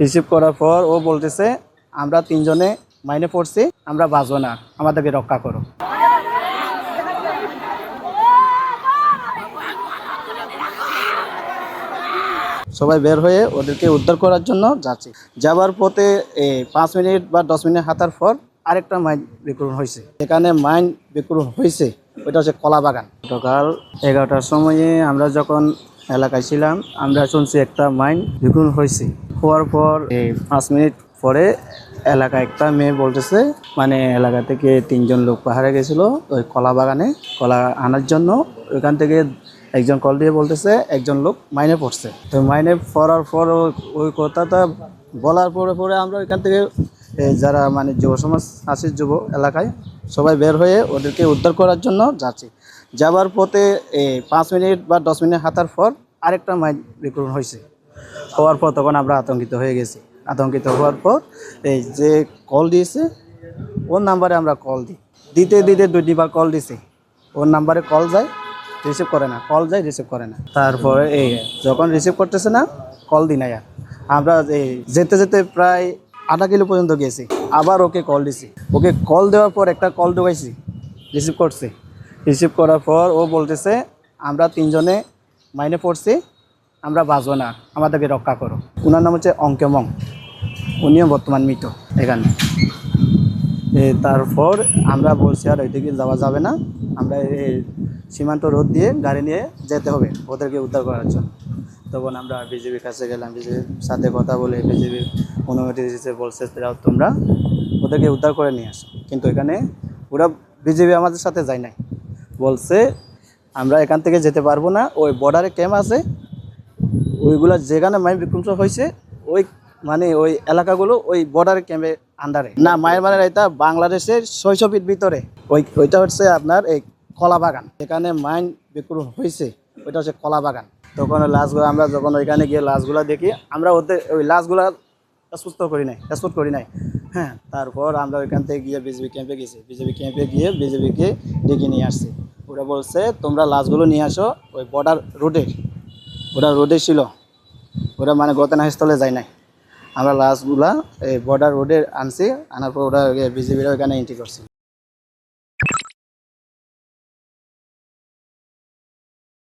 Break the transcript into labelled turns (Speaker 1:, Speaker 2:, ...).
Speaker 1: Receive করার পর ও বলতেছে আমরা তিনজনে মাইনে পড়ছি, আমরা বাঁচবো না, আমাদেরকে রক্ষা করো। সবাই বের হয়ে ওদেরকে উদ্ধার করার জন্য যাচ্ছি। যাবার পথে 5 মিনিট বা 10 মিনিট হাঁটার পর আরেকটা মাইন বিস্ফোরণ হয়েছে। এখানে মাইন বিস্ফোরণ হয়েছে, ওইটা হচ্ছে কলা বাগান। সকাল 11টার সময়ে আমরা যখন এলাকায় ছিলাম, আমরা শুনছি একটা মাইন বিস্ফোরণ হয়েছে। হওয়ার পর 5 মিনিট পরে এলাকায় একটা মেয়ে বলতেছে, মানে এলাকা থেকে 3জন লোক পাহাড়ে গেছিলো ওই কলা বাগানে কলা আনার জন্য। ওইখান থেকে একজন কল দিয়ে বলতেছে একজন লোক মাইনে পড়ছে। তো মাইনে পড়ার পর ওই কথাটা বলার পরে আমরা ওইখান থেকে যারা মানে যুব সমাজ আছে, যুব এলাকায় সবাই বের হয়ে ওদেরকে উদ্ধার করার জন্য যাচ্ছি। যাবার পথে 5 মিনিট বা 10 মিনিট হাঁটার পর আরেকটা মাইন বিস্ফোরণ হয়েছে। হওয়ার পর তখন আমরা আতঙ্কিত হয়ে গেছি। আতঙ্কিত হওয়ার পর এই যে কল দিয়েছে ওর নাম্বারে আমরা কল দিতে 2বার কল দিছি। ওর নাম্বারে কল যায়, রিসিভ করে না, কল যায় রিসিভ করে না। তারপরে যখন রিসিভ করতেছে না, কল দিই না। আমরা যেতে যেতে প্রায় আধা কিলো পর্যন্ত গেছি। আবার ওকে কল দিছি। ওকে কল দেওয়ার পর একটা কল ঢুকাইছি, রিসিভ করছে। রিসিভ করার পর ও বলতেছে আমরা তিনজনে মাইনে পড়ছি, আমরা বাঁচবো না, আমাদেরকে রক্ষা করো। ওনার নাম হচ্ছে অঙ্কেমং, উনিও বর্তমান মৃত এখানে। তারপর আমরা বলছি আর ওইদিকে যাওয়া যাবে না, আমরা সীমান্ত রোড দিয়ে গাড়ি নিয়ে যেতে হবে ওদেরকে উদ্ধার করার জন্য। তখন আমরা বিজেপির কাছে গেলাম, বিজেপির সাথে কথা বলে বিজেপির অনুমতি দিয়েছে, বলছে তোমরা ওদেরকে উদ্ধার করে নিয়ে আসো। কিন্তু এখানে ওরা বিজেপি আমাদের সাথে যায় নাই, বলছে আমরা এখান থেকে যেতে পারবো না। ওই বর্ডারে ক্যাম্প আছে, ওইগুলো যেখানে মাইন বিধ্বংস হয়েছে ওই মানে ওই এলাকাগুলো ওই বর্ডার ক্যাম্পের আন্ডারে না। মায়ের এটা বাংলাদেশের 600 ফিট ভিতরে। ওইটা হচ্ছে আপনার এই কলা বাগান, যেখানে মাইন বিস্ফোরণ হয়েছে ওইটা হচ্ছে কলা বাগান। তখন লাশগুলো আমরা যখন ওইখানে গিয়ে লাশগুলো দেখি, আমরা ওদের ওই লাশগুলা স্পষ্ট করি নাই। হ্যাঁ, তারপর আমরা ওইখান থেকে গিয়ে বিজেপি ক্যাম্পে গেছি। বিজেপি ক্যাম্পে গিয়ে বিজেপিকে ডেকে নিয়ে আসছি। ওরা বলছে তোমরা লাশগুলো নিয়ে আসো ওই বর্ডার রোডে ছিল, ওরা মানে ঘটনাস্থলে যায় নাই। আমরা লাশগুলা এই বর্ডার রোডে আনছি, আনার পর ওরা বিজেপিরা ওইখানে এন্ট্রি করছি।